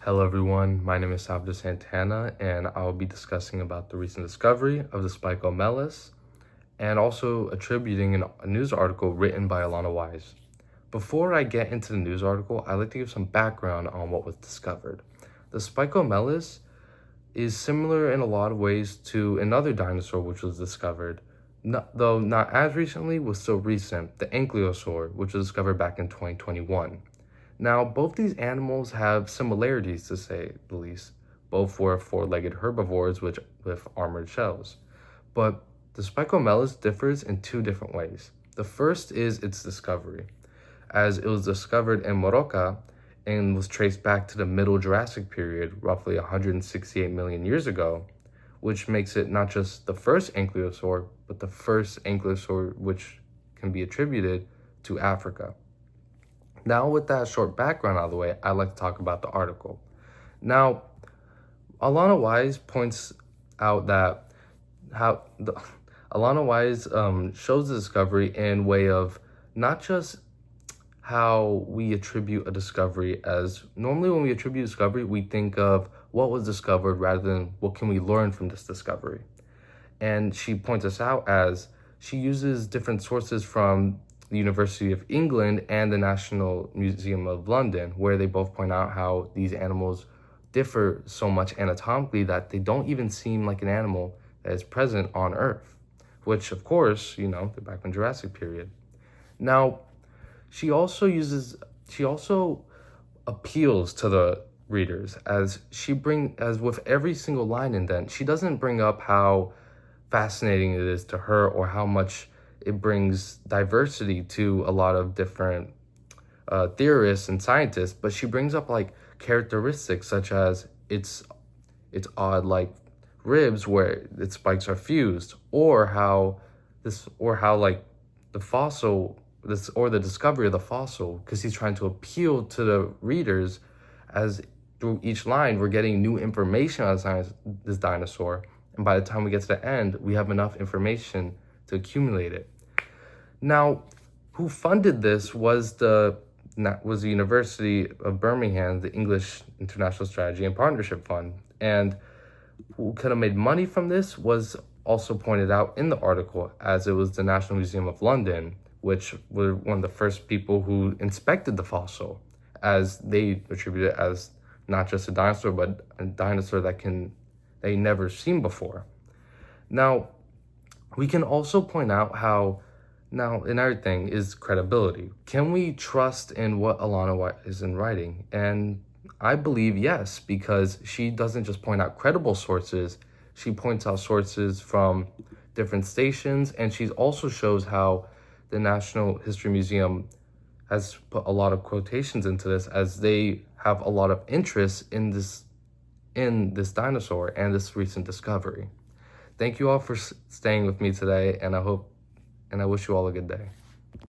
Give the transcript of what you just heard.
Hello everyone, my name is Salvador Santana and I will be discussing about the recent discovery of the Spicomellus and also attributing a news article written by Alana Wise. Before I get into the news article, I'd like to give some background on what was discovered. The Spicomellus is similar in a lot of ways to another dinosaur which was discovered, though not as recently, was still recent, the Ankylosaur, which was discovered back in 2021. Now, both these animals have similarities, to say the least. Both were four-legged herbivores with armored shells. But the Spicomellus differs in two different ways. The first is its discovery, as it was discovered in Morocco and was traced back to the Middle Jurassic period, roughly 168 million years ago, which makes it not just the first ankylosaur, but the first ankylosaur which can be attributed to Africa. Now, with that short background out of the way, I'd like to talk about the article. Now, Alana Wise points out that Alana Wise shows the discovery in way of not just how we attribute a discovery, as normally when we attribute discovery, we think of what was discovered rather than what can we learn from this discovery. And she points us out as she uses different sources from the University of England and the National Museum of London, where they both point out how these animals differ so much anatomically that they don't even seem like an animal that is present on Earth, which of course, they're back in the Jurassic period. Now, she also appeals to the readers as with every single line indent, she doesn't bring up how fascinating it is to her or how much it brings diversity to a lot of different theorists and scientists, but she brings up like characteristics such as its odd like ribs where its spikes are fused, or how like the fossil or the discovery of the fossil, because he's trying to appeal to the readers as through each line we're getting new information on this dinosaur, and by the time we get to the end we have enough information to accumulate it. Now, who funded this was the University of Birmingham, the English International Strategy and Partnership Fund. And who could have made money from this was also pointed out in the article, as it was the National Museum of London, which were one of the first people who inspected the fossil, as they attribute it as not just a dinosaur, but a dinosaur that they never seen before. Now, we can also point out how another thing is credibility. Can we trust in what Alana is in writing? And I believe yes, because she doesn't just point out credible sources, she points out sources from different stations, and she also shows how the National History Museum has put a lot of quotations into this, as they have a lot of interest in this dinosaur and this recent discovery. Thank you all for staying with me today, and I wish you all a good day.